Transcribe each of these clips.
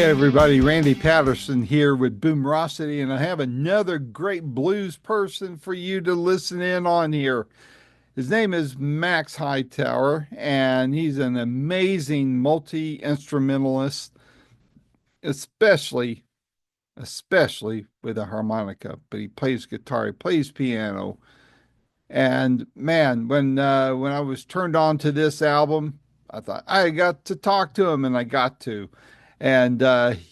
Everybody, Randy Patterson here with Boomerocity, and I have another great blues person for you to listen in on here. His name is Max Hightower, and he's an amazing multi-instrumentalist, especially especially with a harmonica. But he plays guitar, he plays piano, and man, when I was turned on to this album, I thought I got to talk to him, and I got to. And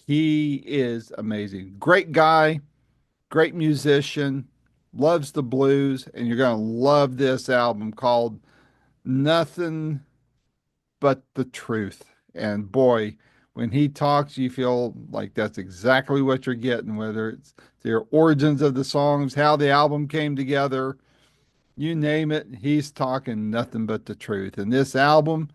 he is amazing. Great guy, great musician, loves the blues, and you're going to love this album called Nothin But The Truth. And boy, when he talks, you feel like that's exactly what you're getting, whether it's the origins of the songs, how the album came together, you name it, he's talking nothing but the truth. And this album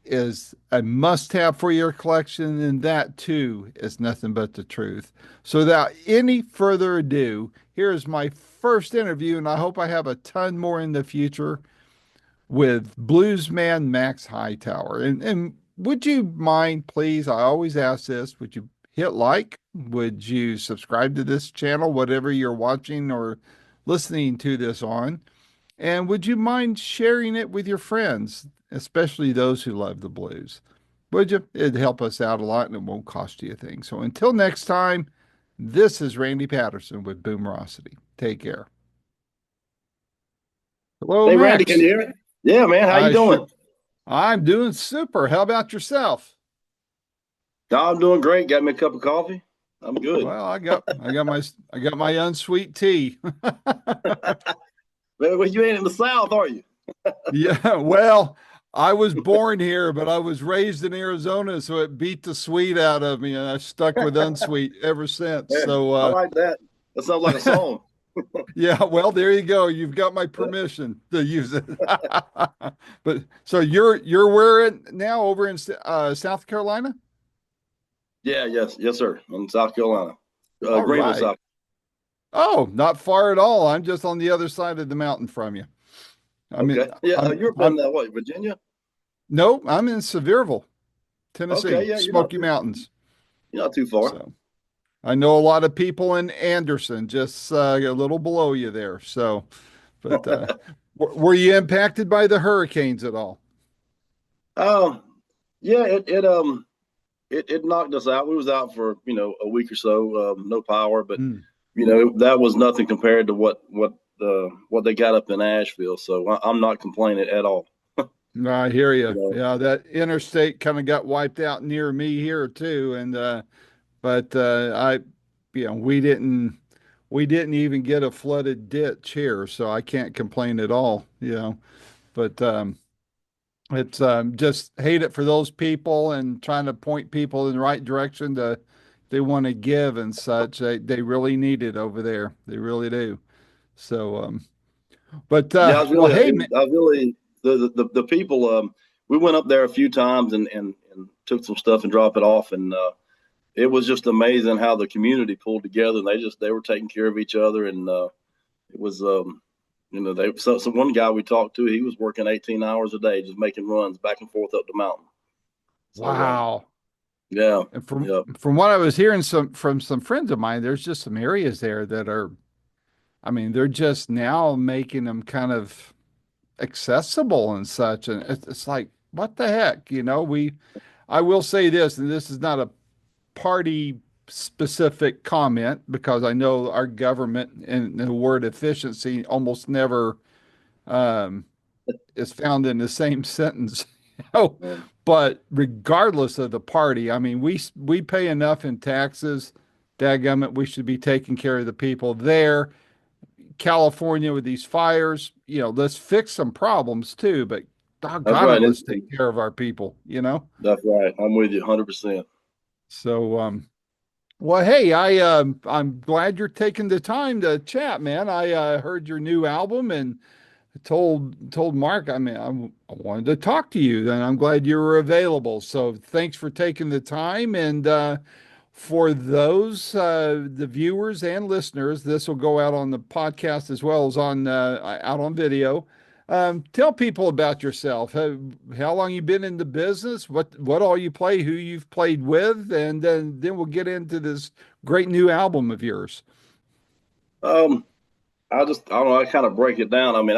is a must have for your collection, and that too is nothing but the truth. So, without any further ado, here's my first interview, and I hope I have a ton more in the future with bluesman Max Hightower. And would you mind, please? I always ask this, would you hit like? Would you subscribe to this channel, whatever you're watching or listening to this on? And would you mind sharing it with your friends, especially those who love the blues? Would you? It'd help us out a lot and it won't cost you a thing. So until next time, this is Randy Patterson with Boomerocity. Take care. Hello, Hey Randy, can Max. you hear me? Yeah, man. How you doing? I'm doing super. How about yourself? No, I'm doing great. Got me a cup of coffee. I'm good. Well, I got my unsweet tea. Well, you ain't in the South, are you? Yeah, well, I was born here, but I was raised in Arizona, so it beat the sweet out of me, and I stuck with unsweet ever since. Yeah, So, I like that. That sounds like a song. yeah, well, there you go. You've got my permission to use it. But so you're where it now over in South Carolina? Yeah, yes, sir. In South Carolina, All Greenville, right. South. Oh, not far at all. I'm just on the other side of the mountain from you. I mean, Okay. Yeah, you're up in I'm what, Virginia? no, I'm in Sevierville, Okay. Tennessee, Yeah, Smoky Mountains. you're not too far. So. I know a lot of people in Anderson, just a little below you there. So, but were you impacted by the hurricanes at all? Um, yeah, it knocked us out. We was out for a week or so, no power, but Mm. that was nothing compared to what they got up in Asheville. So I'm not complaining at all. No, I hear You you. know, Yeah, that interstate kind of got wiped out near me here too, and but we didn't even get a flooded ditch here, so I can't complain at all. But it's just hate it for those people and trying to point people in the right direction to they want to give and such. They really need it over there. They really do. So but yeah, well, hey man, I was really the people. We went up there a few times and took some stuff and dropped it off, and it was just amazing how the community pulled together. And they were taking care of each other, and it was so one guy we talked to, he was working 18 hours a day just making runs back and forth up the mountain. So wow. yeah, And yeah. from what I was hearing from some friends of mine, there's just some areas there that are, I mean, they're just now making them kind of accessible and such. And it's like, what the heck? I will say this, and this is not a party specific comment because I know our government and the word efficiency almost never um, is found in the same sentence. Um, But regardless of the party, I mean, we pay enough in taxes. Dadgummit, we should be taking care of the people there. California with these fires, let's fix some problems too, but that's doggone it, right. let's take care of our people. That's right. I'm with you 100%. So, well, hey, I'm glad you're taking the time to chat, man. I heard your new album and told Mark, I mean, I wanted to talk to you, and I'm glad you were available. So thanks for taking the time. And for those the viewers and listeners, this will go out on the podcast as well as on out on video. Tell people about yourself. How long you been in the business? What all you play? Who you've played with? And then we'll get into this great new album of yours. Um, I don't know. I kind of break it down. I mean,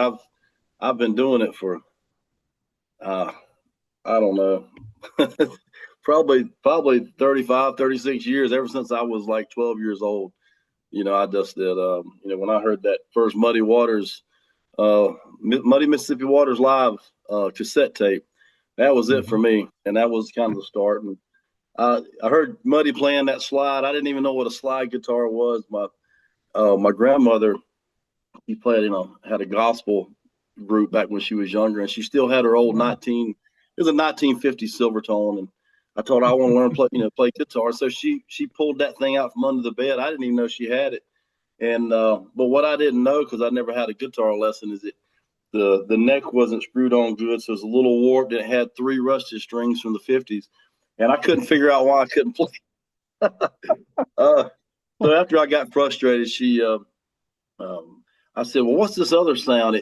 I've been doing it for uh, I don't know, probably 35, 36 years. Ever since I was like 12 years old. I just did. When I heard that first Muddy Mississippi Waters live cassette tape, that was it for Hmm. me, and that was kind of the start. And I heard Muddy playing that slide. I didn't even know what a slide guitar was. My grandmother, she played, had a gospel group back when she was younger, and she still had her old Wow. 1950 Silvertone. And I told her I want to learn play guitar. So she pulled that thing out from under the bed. I didn't even know she had it. And but what I didn't know, because I never had a guitar lesson, is that the neck wasn't screwed on good, so it was a little warped, and it had three rusted strings from the 50s, and I couldn't figure out why I couldn't play. uh, so after I got frustrated, I said, "Well, what's this other sound?"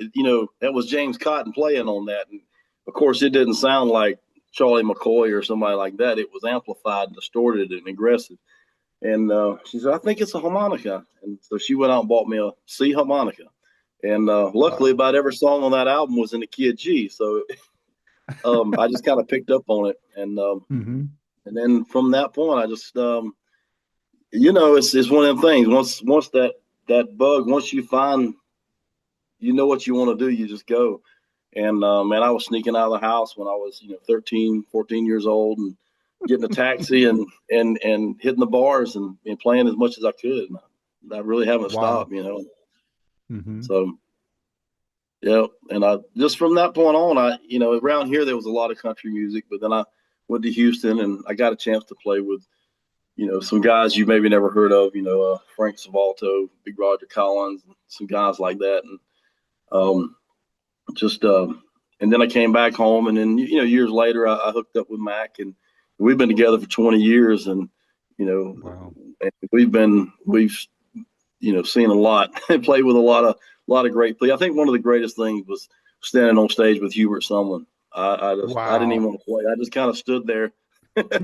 That was James Cotton playing on that, and of course, it didn't sound like Charlie McCoy or somebody like that. It was amplified and distorted and aggressive. And she said, "I think it's a harmonica." And so she went out and bought me a C harmonica. And luckily, Wow. about every song on that album was in the key of G. So I just kind of picked up on it. Hmm. And then from that point, I just, it's one of them things. Once that bug, once you find, what you want to do, you just go. And man, I was sneaking out of the house when I was, 13, 14 years old, and getting a taxi and hitting the bars and playing as much as I could. And I really haven't Wow. stopped. Hmm. So yeah, and I just from that point on, around here there was a lot of country music, but then I went to Houston and I got a chance to play with, some guys you maybe never heard of, Frank Savalto, Big Roger Collins, and some guys like that, and um, just and then I came back home, and then years later I hooked up with Mac, and we've been together for 20 years, and you know Wow. and we've seen a lot and played with a lot of great play. I think one of the greatest things was standing on stage with Hubert Sumlin. I didn't even Wow. want to play. I just kind of stood there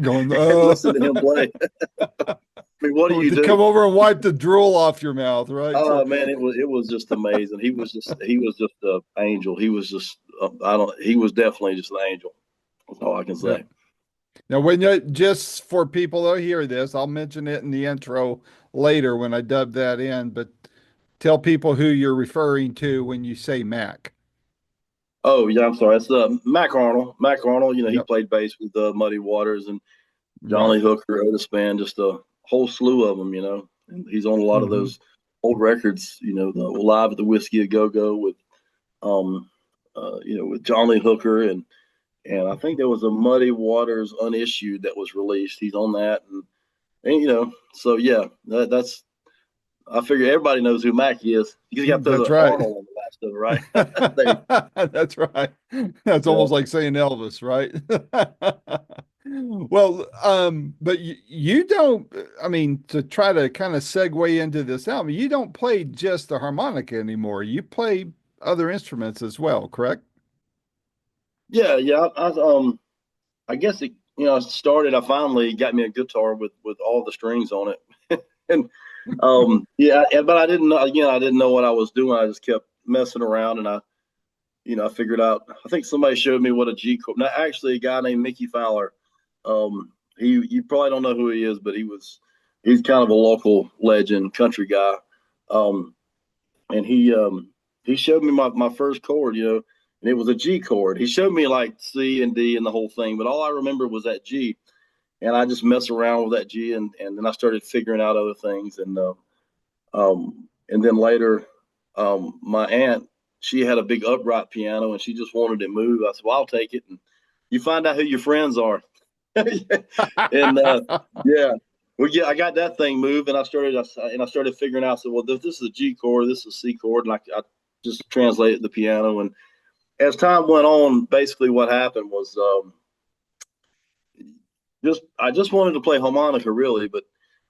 Going, and listened to him play. I mean, what do you to do? come over and wipe the drool off your mouth, right? So, Oh man, it was just amazing. He was just an angel. He was just I don't. He was definitely just an angel. That's all I can yeah. say. Now, when you just for people that hear this, I'll mention it in the intro later when I dub that in, but tell people who you're referring to when you say Mac. Oh yeah, I'm sorry. It's Mac Arnold. Mac Arnold. He Yep. played bass with Muddy Waters and Right. Johnny Hooker, Otis Spann, just a whole slew of them. And he's on a lot of Hmm. those old records. The Live at the Whiskey a Go Go with with Johnny Hooker, and I think there was a Muddy Waters unissued that was released. He's on that, and so yeah, that's. I figure everybody knows who Mac is. You got to throw That's the right. Arnold on the last of it, right? They, That's right. That's yeah. almost like saying Elvis, right? Well, but you don't, I mean, to try to kind of segue into this album, you don't play just the harmonica anymore. You play other instruments as well, correct? Yeah, yeah. I guess I started. I finally got me a guitar with all the strings on it, and yeah, but I didn't know. Again, I didn't know what I was doing. I just kept messing around, and I figured out. I think somebody showed me what a G chord. Now, actually, a guy named Mickey Fowler. He you probably don't know who he is, but he's kind of a local legend, country guy. Um, and he showed me my first chord, and it was a G chord. He showed me like C and D and the whole thing, but all I remember was that G, and I just messed around with that G, and then I started figuring out other things, and then later, my aunt, she had a big upright piano, and she just wanted it moved. I said, "Well, I'll take it," and you find out who your friends are, and yeah. Well, yeah, I got that thing moved, and I started figuring out. So, well, this is a G chord, this is a C chord, and I just translated the piano. And as time went on, basically what happened was I just wanted to play harmonica, really, but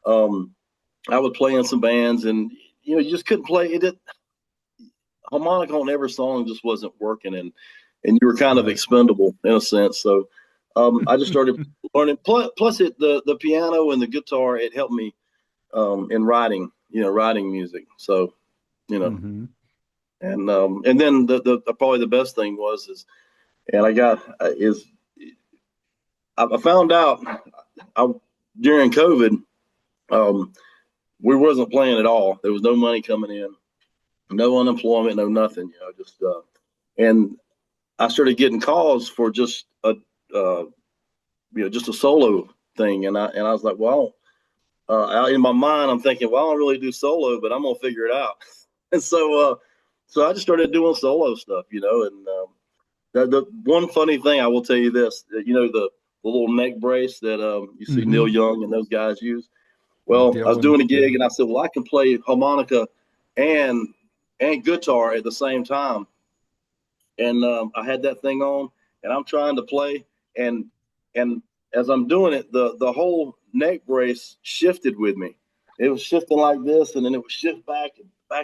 um, I would play in some bands, and you just couldn't play it. harmonica on every song just wasn't working, and you were kind of Right. expendable in a sense. So I just started learning. Plus, the piano and the guitar, it helped me in writing, writing music. So, you know, Hmm. and then the probably the best thing is, and I got is I found out I, during COVID, um, we wasn't playing at all. There was no money coming in, no unemployment, no nothing. Just and I started getting calls for just just a solo thing, and I was like, well, in my mind, I'm thinking, well, I don't really do solo, but I'm gonna figure it out. And so I just started doing solo stuff, and the one funny thing I will tell you this, the little neck brace that you see Neil Hmm. Young and those guys use. Well, I was Dylan. doing a gig Yeah. and I said, well, I can play harmonica and guitar at the same time. And I had that thing on, and I'm trying to play, and and as I'm doing it, the whole neck brace shifted with me. It was shifting like this, and then it would shift back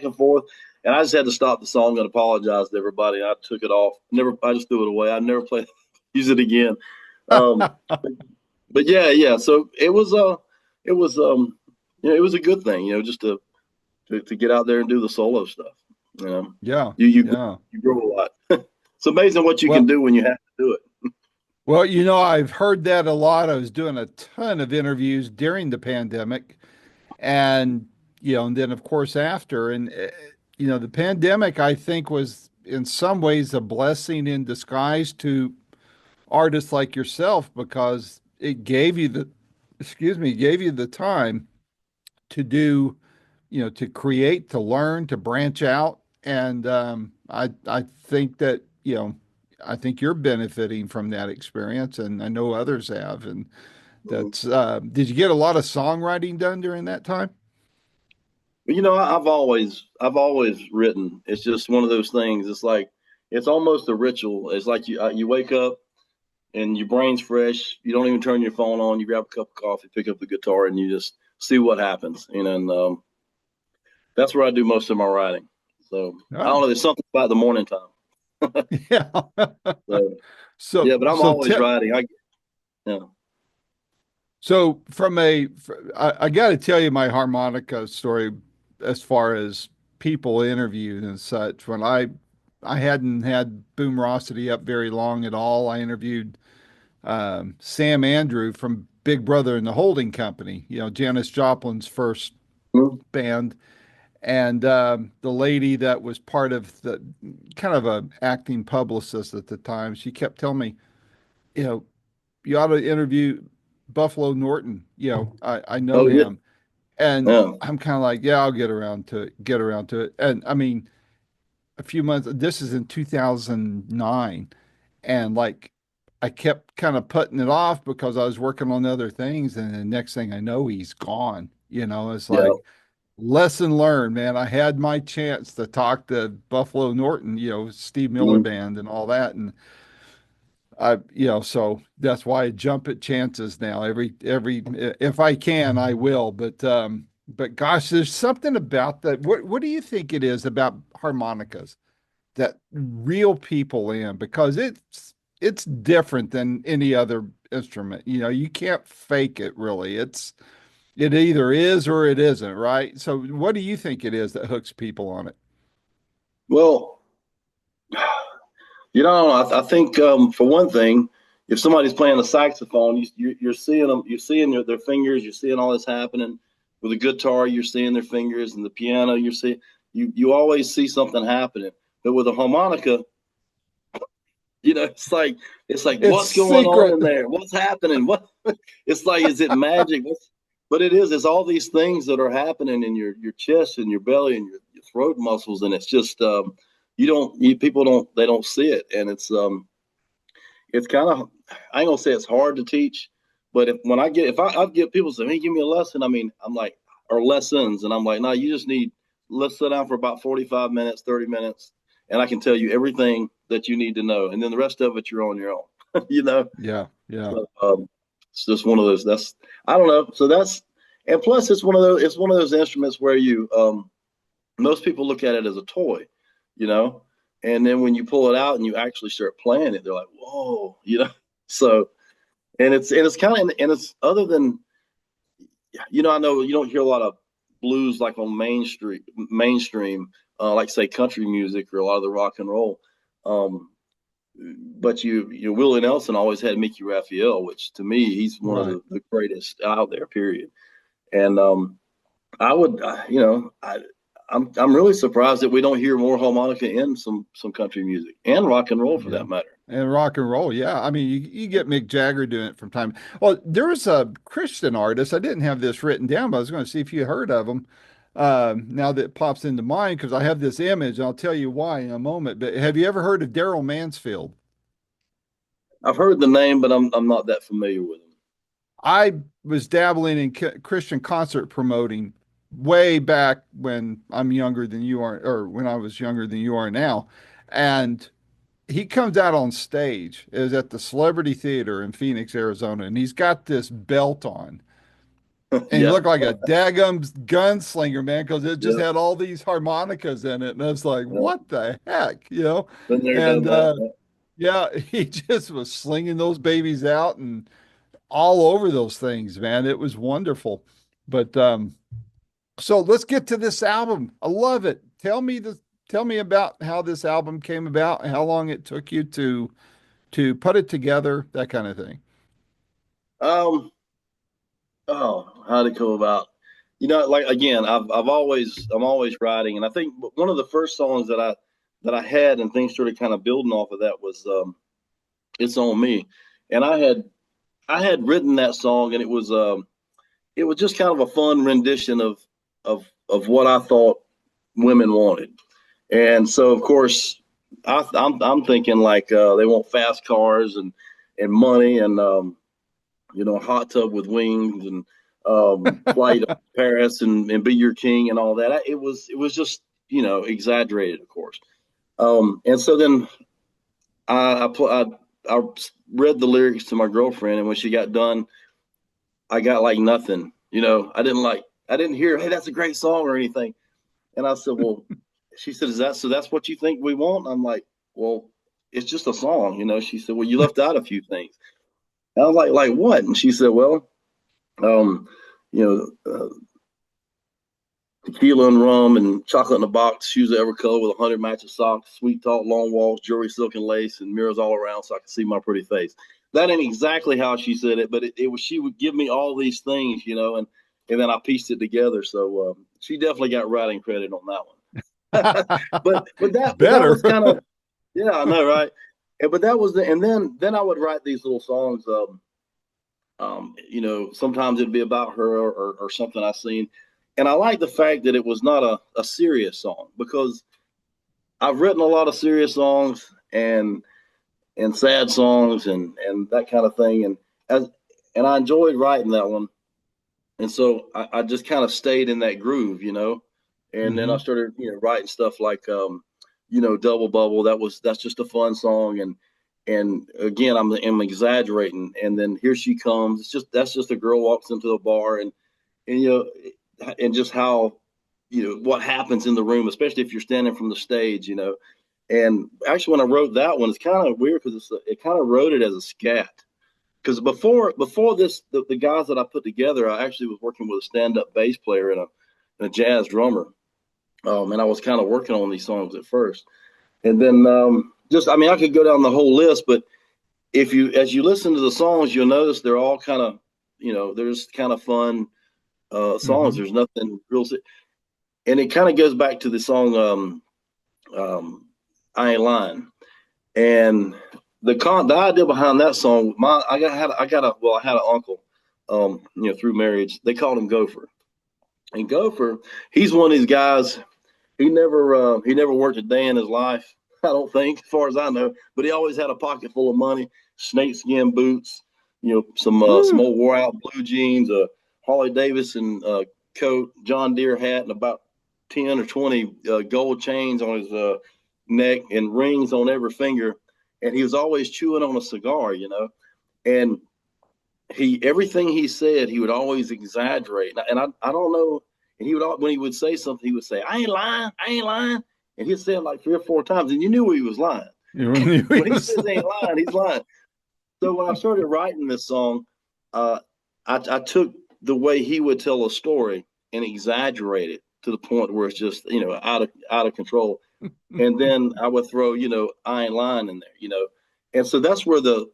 and forth. And I just had to stop the song and apologize to everybody. I took it off. I just threw it away. I never play use it again. Um, but yeah. So it was it was a good thing, just to get out there and do the solo stuff. You know, Yeah. you you Yeah. you grow a lot. It's amazing what you can Well, do when you have to do it. well, I've heard that a lot. I was doing a ton of interviews during the pandemic, and and then of course after, and the pandemic I think was in some ways a blessing in disguise to artists like yourself because it gave you the, excuse me, gave you the time to do, to create, to learn, to branch out. And I think that, I think you're benefiting from that experience, and I know others have. And Mhm. that's, did you get a lot of songwriting done during that time? I've always written. It's just one of those things. It's like it's almost a ritual. It's like you wake up and your brain's fresh. You don't even turn your phone on. You grab a cup of coffee, pick up the guitar, and you just see what happens. And that's where I do most of my writing. So I don't Oh, know. There's something about the morning time. yeah. So So, yeah, but I'm so, always te writing. Yeah. so I got to tell you my harmonica story as far as people interviewed and such. When I hadn't had Boomerocity up very long at all, I interviewed Sam Andrew from Big Brother and the Holding Company, Janis Joplin's first Mhm. band, and the lady that was part of the kind of a acting publicist at the time. She kept telling me, you know, you ought to interview Buffalo Norton. I know Oh yeah. him. And Yeah. I'm kind of like, yeah, I'll get around to it. And I mean, a few months, this is in 2009. And like, I kept kind of putting it off because I was working on other things. And the next thing I know, he's gone. It's Yeah. like, lesson learned, man. I had my chance to talk to Buffalo Norton, Steve Miller Mhm. Band and all that. And so that's why I jump at chances now. If I can, I will. But gosh, there's something about that. What do you think it is about harmonicas that reel people in? Because it's different than any other instrument. You can't fake it really. It either is or it isn't, right? So what do you think it is that hooks people on it? Well, I think for one thing, if somebody's playing a saxophone, you're seeing them, you're seeing their fingers, you're seeing all this happening. With a guitar, you're seeing their fingers, and the piano, you always see something happening. But with a harmonica, it's like It's what's going on secret. in there? What's happening? What? It's like, is it magic? But it is. It's all these things that are happening in your chest and your belly and your throat muscles, and it's just people don't see it, and it's kind of, I ain't gonna say it's hard to teach, but if I get people say, hey, give me a lesson, I mean, I'm like, or lessons, and I'm like, no, you just need, let's sit down for about 45 minutes, 30 minutes, and I can tell you everything that you need to know, and then the rest of it you're on your own. Yeah, yeah. So, it's just one of those. I don't know. So and plus it's one of those instruments where you most people look at it as a toy, you know. And then when you pull it out and you actually start playing it, they're like, whoa, you know. So and it's kind of and it's other than I know you don't hear a lot of blues like on mainstream, like say country music or a lot of the rock and roll. Um, but Willie Nelson always had Mickey Raphael, which to me he's one of Right. the greatest out there. Period. And I would, I'm really surprised that we don't hear more harmonica in some country music and rock and roll for Yeah. that matter. And rock and roll, yeah. I mean, you get Mick Jagger doing it from time. Well, there was a Christian artist. I didn't have this written down, but I was going to see if you heard of him. Now that it pops into mind because I have this image, and I'll tell you why in a moment. But have you ever heard of Daryl Mansfield? I've heard the name, but I'm not that familiar with him. I was dabbling in Christian concert promoting way back when I'm younger than you are, or when I was younger than you are now. And he comes out on stage. It was at the Celebrity Theater in Phoenix, Arizona, and he's got this belt on. And he Yeah, looked like a daggum gunslinger, man, because it just yeah, had all these harmonicas in it. And I was like, yeah. what the heck, you know? Been there, done And that. yeah, he just was slinging those babies out and all over those things, man. It was wonderful. But so let's get to this album. I love it. Tell me about how this album came about, how long it took you to put it together, that kind of thing. Um, oh, how'd it go about? Like again, I'm always writing, and I think one of the first songs that I had and things started kind of building off of that was "It's on Me," and I had written that song, and it was just kind of a fun rendition of what I thought women wanted. And so, of course, I'm thinking like they want fast cars and money and hot tub with wings and flight to Paris and be your king and all that. It was just exaggerated, of course. And so then I read the lyrics to my girlfriend, and when she got done, I got like nothing. I didn't hear, hey, that's a great song or anything. And I said, well, she said, is that so? That's what you think we want? I'm like, well, it's just a song. She said, well, you left out a few things. And I was like what? And she said, well, um, you know, tequila and rum and chocolate in a box, shoes of every color with 100 matching socks, sweet talk, long walks, jewelry, silk and lace, and mirrors all around so I can see my pretty face. That ain't exactly how she said it, but it was, she would give me all these things, and then I pieced it together. So she definitely got writing credit on that one. but that Better. was kind of, yeah, I know, right? But that was and then I would write these little songs. Sometimes it'd be about her or something I seen. And I like the fact that it was not a serious song because I've written a lot of serious songs and sad songs and that kind of thing. And I enjoyed writing that one. And so I just kind of stayed in that groove. And then I Hmm. started, writing stuff like Double Bubble. That's just a fun song. And again, I'm exaggerating. And then Here She Comes. That's just a girl walks into a bar and and just how what happens in the room, especially if you're standing from the stage. And actually, when I wrote that one, it's kind of weird because it kind of wrote it as a scat. Because before this, the guys that I put together, I actually was working with a stand up bass player and a jazz drummer, and I was kind of working on these songs at first, and then I mean, I could go down the whole list, but as you listen to the songs, you'll notice they're all kind of there's kind of fun songs. Hmm. There's nothing real, and it kind of goes back to the song I Ain't Lying. And the idea behind that song, I had an uncle, through marriage. They called him Gopher, and Gopher, he's one of these guys. He never worked a day in his life. I don't think, as far as I know, but he always had a pocket full of money, snakeskin boots, some Woo. old wore out blue jeans, a Harley Davidson coat, John Deere hat, and about 10 or 20 gold chains on his neck and rings on every finger. And he was always chewing on a cigar. And everything he said, he would always exaggerate. And I don't know. And when he would say something, he would say, I ain't lying. I ain't lying. And he'd say it like 3 or 4 times, and you knew he was lying. When he says he ain't lying, he's lying. So when I started writing this song, I took the way he would tell a story and exaggerate it to the point where it's just, out of control. And then I would throw, I ain't lying in there. And so that's where the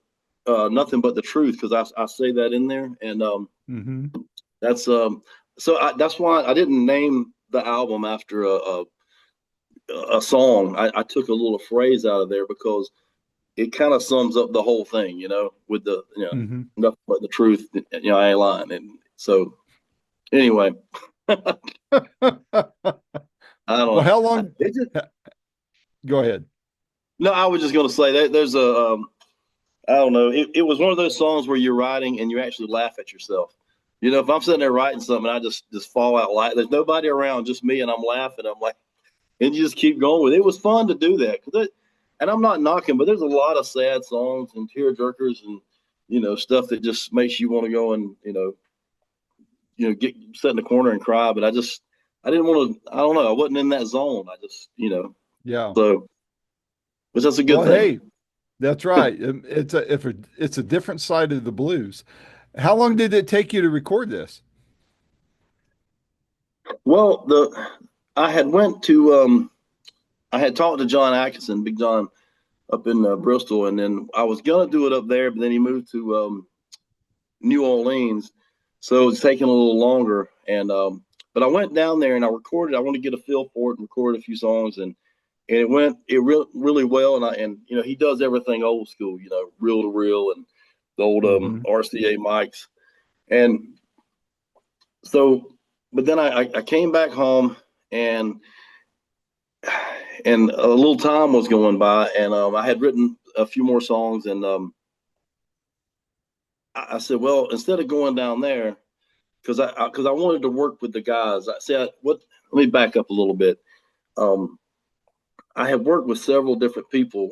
Nothin But The Truth, because I say that in there. And mm-hmm. that's that's why I didn't name the album after a song. I took a little phrase out of there because it kind of sums up the whole thing, with the Mm-hmm. Nothing But The Truth. I ain't lying. And so anyway, I don't Well, know. how long? It just, Go ahead. no, I was just going to say that there's I don't know. It was one of those songs where you're writing and you actually laugh at yourself. If I'm sitting there writing something, I just fall out like there's nobody around, just me, and I'm laughing. I'm like, and you just keep going with it. It was fun to do that and I'm not knocking, but there's a lot of sad songs and tear jerkers and stuff that just makes you want to go and get sit in the corner and cry. But I didn't want to. I don't know. I wasn't in that zone. I just Yeah. so, but that's a good Well, thing. hey, that's right. It's a different side of the blues. How long did it take you to record this? Well, I had went to I had talked to Jon Atkinson, Big Jon, up in Bristol, and then I was gonna do it up there, but then he moved to New Orleans, so it's taking a little longer. And but I went down there and I recorded. I wanted to get a feel for it and record a few songs, and it went really well. And he does everything old school, reel to reel and the old Mm-hmm. RCA mics, and so. But then I came back home and a little time was going by, and I had written a few more songs, and I said, well, instead of going down there, because I wanted to work with the guys. I said, what? Let me back up a little bit. Um, I have worked with several different people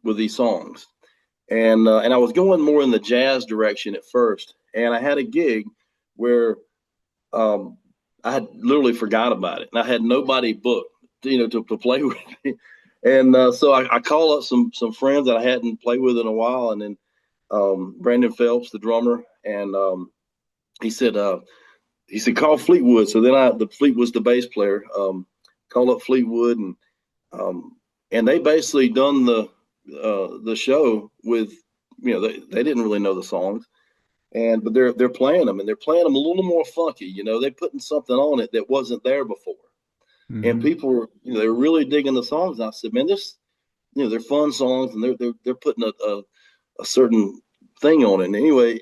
with these songs, and I was going more in the jazz direction at first, and I had a gig where um, I had literally forgot about it, and I had nobody booked, to play with me. And so I called up some friends that I hadn't played with in a while, and then Brandon Phelps, the drummer, and he said call Fleetwood. So then the Fleet was the bass player. Called up Fleetwood, and they basically done the show with they didn't really know the songs, but they're playing them, and they're playing them a little more funky. They're putting something on it that wasn't there before, and Mm-hmm. people were they're really digging the songs. And I said, man, this they're fun songs, and they're putting a certain thing on it. And anyway,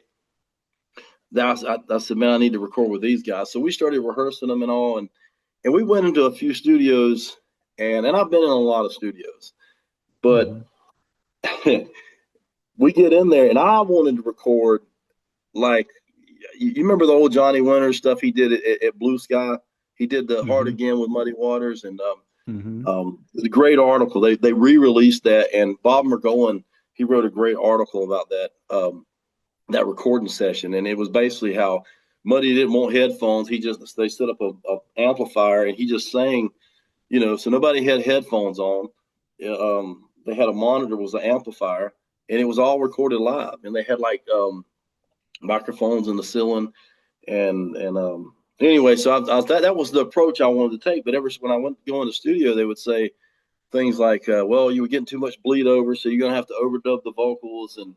I said, man, I need to record with these guys. So we started rehearsing them and all, and we went into a few studios, and I've been in a lot of studios, but Mm-hmm. we get in there, and I wanted to record like you remember the old Johnny Winters stuff he did at Blue Sky. He did the Hard Mm-hmm. Again with Muddy Waters, and Mm-hmm. it's a great article. They re-released that, and Bob Mergolan, he wrote a great article about that recording session, and it was basically how Muddy didn't want headphones. They set up a amplifier, and he just sang, so nobody had headphones on. They had a monitor, was the amplifier, and it was all recorded live, and they had like microphones in the ceiling, and anyway, so that was the approach I wanted to take. But when I went to go in the studio, they would say things like, well, you were getting too much bleed over, so you're going to have to overdub the vocals. And,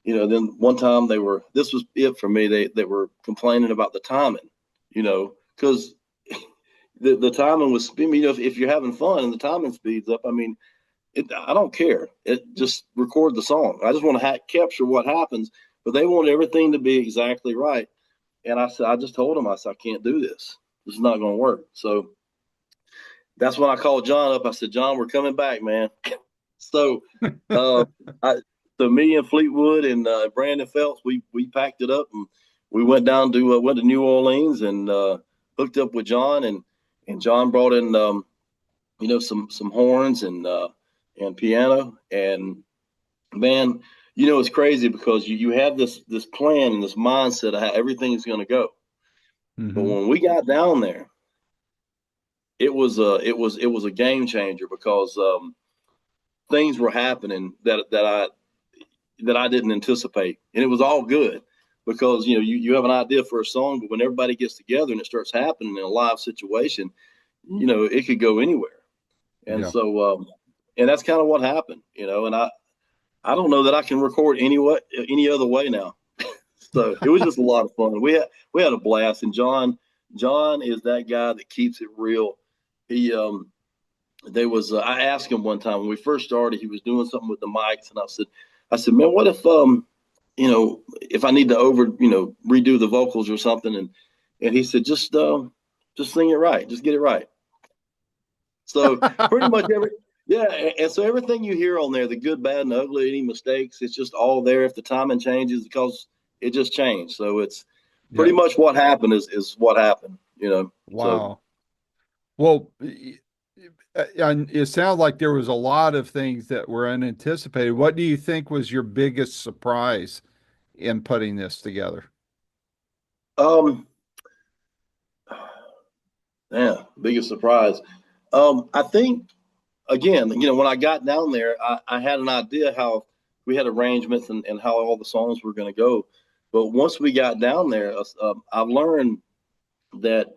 then one time this was it for me. They were complaining about the timing, because the timing was, if you're having fun and the timing speeds up, I mean, I don't care. It just record the song. I just want to capture what happens, but they want everything to be exactly right. And I just told them, I said, I can't do this. This is not going to work. So that's when I called John up. I said, John, we're coming back, man. So, uh, me and Fleetwood and Brandon Phelps, we packed it up and we went down to New Orleans and hooked up with John, and John brought in some horns and piano, and man, it's crazy because you have this plan and this mindset of how everything is going to go. But Mm-hmm. when we got down there, it was a game changer because things were happening that I didn't anticipate, and it was all good because you have an idea for a song, but when everybody gets together and it starts happening in a live situation, it could go anywhere. And Yeah. so and that's kind of what happened, and I don't know that I can record any other way now. So it was just a lot of fun. We had a blast, and Jon is that guy that keeps it real. He there was I asked him one time when we first started, he was doing something with the mics, and I said, man, what if if I need to redo the vocals or something, and he said, just sing it right, just get it right. So pretty much yeah, and so everything you hear on there, the good, bad, and ugly, any mistakes, it's just all there. If the timing changes, because it just changed. So it's Yeah. pretty much what happened is what happened. So Wow. Well, and it sounds like there was a lot of things that were unanticipated. What do you think was your biggest surprise in putting this together? um yeah, biggest surprise. I think again, when I got down there, I had an idea how we had arrangements and how all the songs were going to go. But once we got down there, I've learned that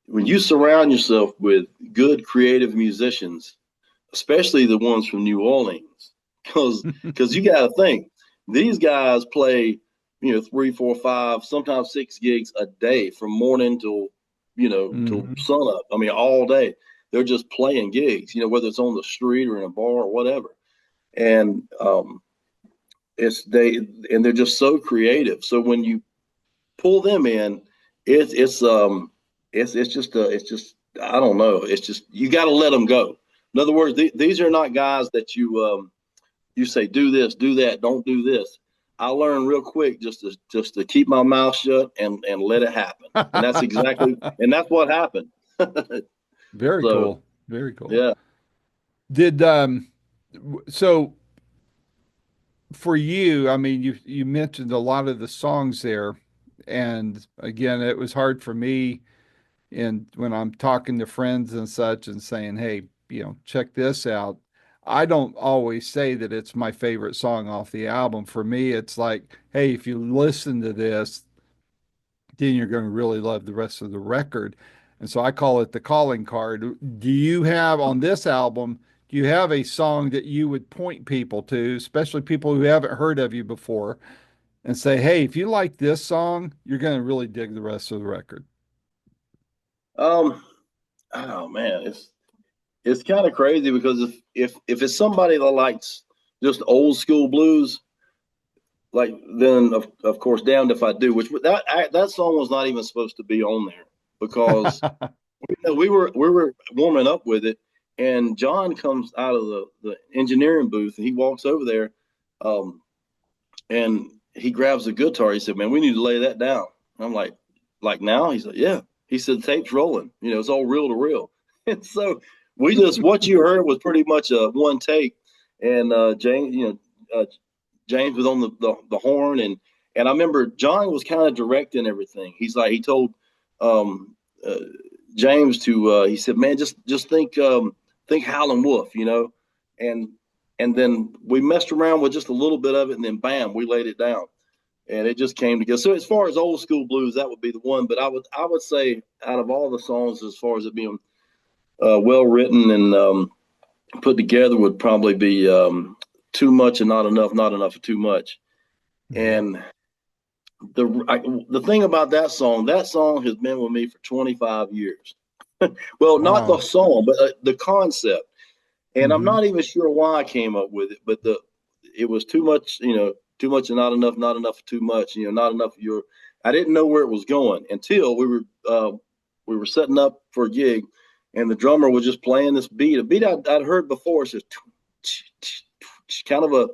when you surround yourself with good creative musicians, especially the ones from New Orleans, because you got to think these guys play 3, 4, 5, sometimes 6 gigs a day from morning till Mhm. sun up. I mean, all day they're just playing gigs, whether it's on the street or in a bar or whatever. And it's they and they're just so creative. So when you pull them in, it's it's um it's just I don't know. It's just you got to let them go. In other words, these are not guys that you say do this, do that, don't do this. I learned real quick just to keep my mouth shut and let it happen. And that's what happened. Very So cool. Very cool. yeah. Did so for you, I mean, you mentioned a lot of the songs there, and again, it was hard for me and when I'm talking to friends and such and saying, "Hey, check this out." I don't always say that it's my favorite song off the album. For me, it's like, "Hey, if you listen to this, then you're going to really love the rest of the record." And so I call it the calling card. Do you have on this album, do you have a song that you would point people to, especially people who haven't heard of you before, and say, "Hey, if you like this song, you're going to really dig the rest of the record"? Um. Oh man, it's kind of crazy because if it's somebody that likes just old school blues, like then of course damned if I do. Which that song was not even supposed to be on there because we were warming up with it, and Jon comes out of the engineering booth and he walks over there, um, and he grabs the guitar. He said, "Man, we need to lay that down." And I'm like now? He's like, "Yeah." He said, "The tape's rolling. It's all reel to reel." And so we just what you heard was pretty much a one take, and James was on the horn, and I remember Jon was kind of directing everything. He told um, uh, James he said, "Man, just think Howlin' Wolf, and then we messed around with just a little bit of it, and then bam, we laid it down, and it just came together. So as far as old school blues, that would be the one. But I would say out of all the songs, as far as it being well written and put together, would probably be Too Much and Not Enough, Not Enough and Too Much. Mhm. And the thing about that song has been with me for 25 years. Well, not the Wow. song, but the concept. And I'm Hmm. not even sure why I came up with it, but it was too much, too much and not enough, not enough, too much, not enough of your. I didn't know where it was going until we were setting up for a gig, and the drummer was just playing this beat, a beat I'd heard before. It's just kind of a,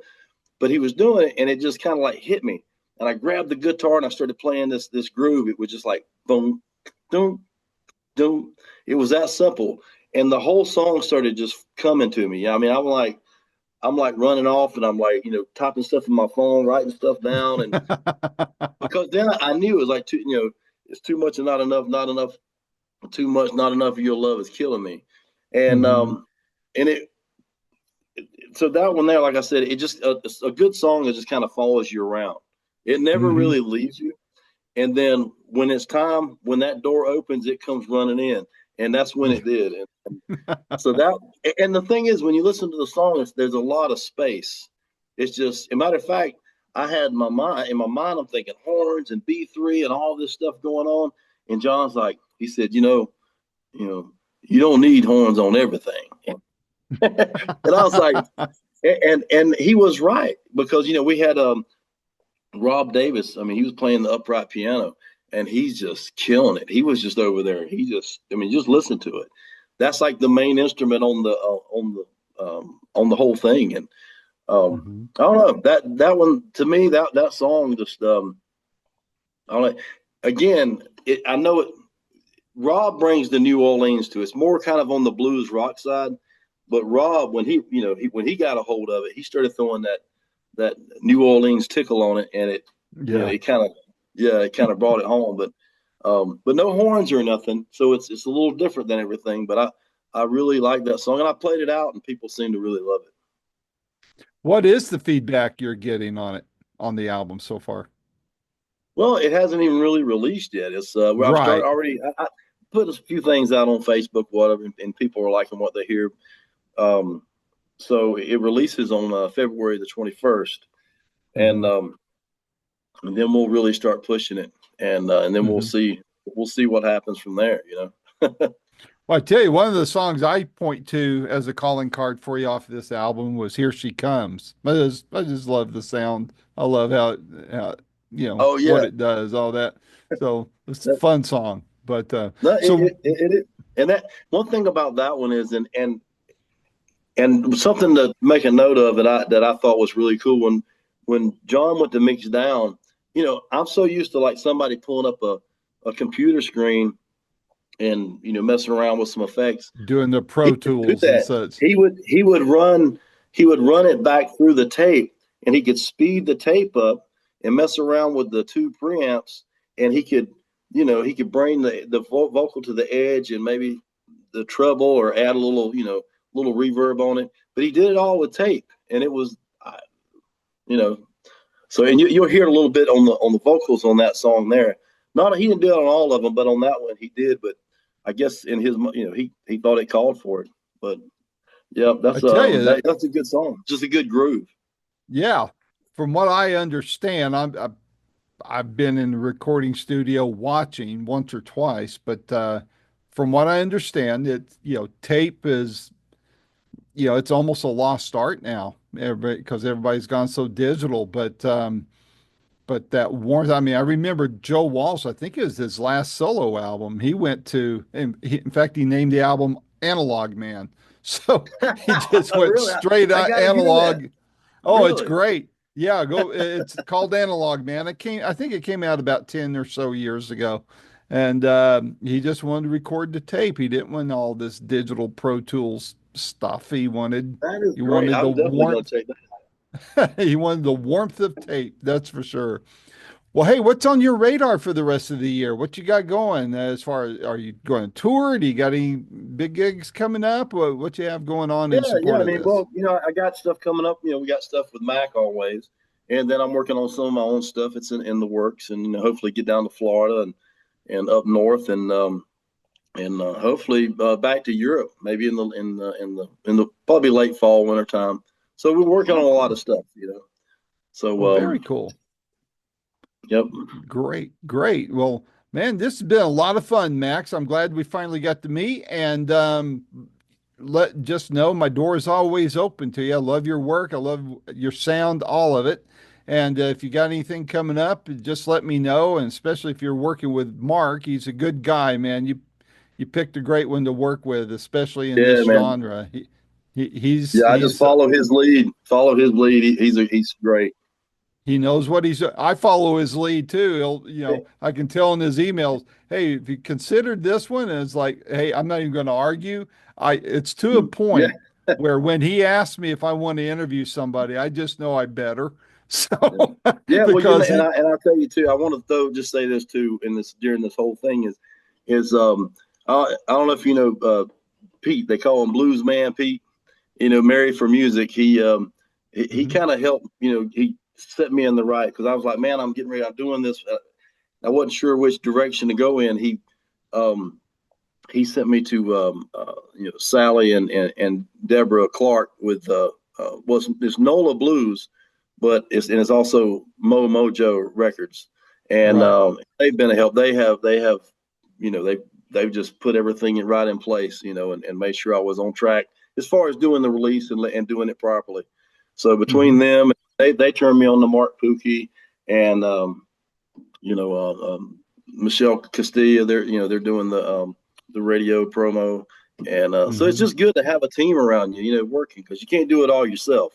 but he was doing it, and it just kind of like hit me, and I grabbed the guitar and I started playing this groove. It was just like boom, boom, boom. It was that simple, and the whole song started just coming to me. I mean, I'm like running off, and I'm like typing stuff in my phone, writing stuff down, and because then I knew it was like it's too much and not enough, not enough, Too much, not enough of your love is killing me. And Hmm. and so that one there, like I said, it just a good song that just kind of follows you around. It never Hmm. really leaves you. And then when it's time, when that door opens, it comes running in, and that's when it did. And so that, and the thing is, when you listen to the song, there's a lot of space. It's just, a matter of fact, I had my mind in my mind. I'm thinking horns and B3 and all this stuff going on. And John's like, he said, you don't need horns on everything. And I was like, and he was right because we had Rob Davis. I mean, he was playing the upright piano, and he's just killing it. He was just over there. I mean, just listen to it. That's like the main instrument on the whole thing. And Hmm. I don't know, that one to me, that song just I don't know. Again, I know it. Rob brings the New Orleans to it. It's more kind of on the blues rock side. But Rob, when when he got a hold of it, he started throwing that New Orleans tickle on it, and Yeah. it kind of brought it home. But no horns or nothing, so it's a little different than everything. But I really like that song, and I played it out, and people seem to really love it. What is the feedback you're getting on it on the album so far? Well, it hasn't even really released yet. It's where I've started Right. already. I put a few things out on Facebook, whatever, and people are liking what they hear. Um, so it releases on February the 21st, and Hmm. um, and then we'll really start pushing it, and then Hmm. we'll see what happens from there. Well, I tell you, one of the songs I point to as a calling card for you off of this album was "Here She Comes." I just love the sound. I love how Oh what yeah, it does, all that. So it's a that, fun song. But no, so and that one thing about that one is, and something to make a note of that I thought was really cool when John went to mix down. I'm so used to like somebody pulling up a computer screen and messing around with some effects. doing the He Pro would do Tools and that. such. He would run it back through the tape, and he could speed the tape up and mess around with the two preamps, and he could bring the vocal to the edge and maybe the treble or add a little reverb on it. But he did it all with tape, and it was you know so, and you'll hear a little bit on the vocals on that song there. Not he didn't do it on all of them, but on that one he did. But I guess in his he thought it called for it. But yeah, I tell you that, that's a good song, just a good groove. yeah. From what I understand, I've been in the recording studio watching once or twice, but from what I understand, tape is it's almost a lost art now, everybody, because everybody's gone so digital. But that warmth, I mean, I remember Joe Walsh, I think it was his last solo album. He went to, and in fact, he named the album Analog Man. So he just went Really, straight I got to hear that. analog. Oh, it's Really, great. Yeah, go. It's called Analog Man. I think it came out about 10 or so years ago. And he just wanted to record the tape. He didn't want all this digital Pro Tools stuff. that is He great. wanted the I'm definitely going warmth. to take that. He wanted the warmth of tape, that's for sure. Well, hey, what's on your radar for the rest of the year? What you got going as far as are you going to tour? Do you got any big gigs coming up? What you have going on Yeah, in yeah. support I of mean, this? well, I got stuff coming up. We got stuff with Mac always, and then I'm working on some of my own stuff. It's in the works, and hopefully get down to Florida and up north, and hopefully back to Europe, maybe in the probably late fall, winter time. So we're working on Oh, a lot of cool. stuff. Well, So very cool. yep, Great, great. Well, man, this has been a lot of fun, Max. I'm glad we finally got to meet. And let just know my door is always open to you. I love your work. I love your sound, all of it. And if you got anything coming up, just let me know. And especially if you're working with Mark, he's a good guy, man. You picked a great one to work with, especially in this yeah, man. genre. He's Yeah, I just he's follow his lead. Follow his lead. He's great. He knows what he's. I follow his lead too. I can tell in his emails, hey, if you considered this one, and it's like, hey, I'm not even going to argue. It's to a Yeah, point where when he asks me if I want to interview somebody, I just know I better. yeah. So Yeah, well, because and I tell you too, I want to just say this too in this during this whole thing is I don't know if you know Pete. They call him Blues Man Pete. You know, Married for Music. He Hmm. kind of helped. You know, he set me in the right because I was like, man, I'm getting ready. I'm doing this. I wasn't sure which direction to go in. Um, he sent me to Sally and Deborah Clark with was it's NOLA Blues, but it's also Mojo Records, and Right. they've been a help. They have they've just put everything right in place, and made sure I was on track as far as doing the release and doing it properly. So between Hmm. them, they turned me on to Mark Pookie and Michelle Castilla. They're doing the radio promo, and so it's Hmm. just good to have a team around you, working because you can't do it all yourself.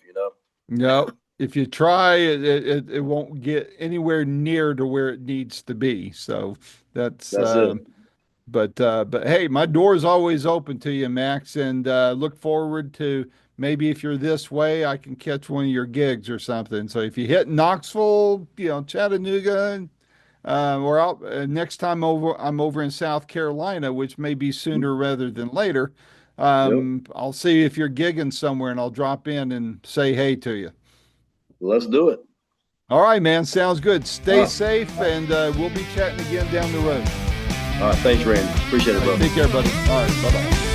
No, if you try, it won't get anywhere near to where it needs to be. So that's That's it. but hey, my door is always open to you, Max, and look forward to maybe if you're this way, I can catch one of your gigs or something. So if you hit Knoxville, Chattanooga, or out next time over, I'm over in South Carolina, which may be sooner rather than later. Yep. I'll see if you're gigging somewhere, and I'll drop in and say hey to you. Let's do it. All right, man. Sounds good. All Stay right. safe, and we'll be chatting again down the road. All right. Thanks, Randy. Appreciate it, All right, brother. take care, buddy. All right, bye bye.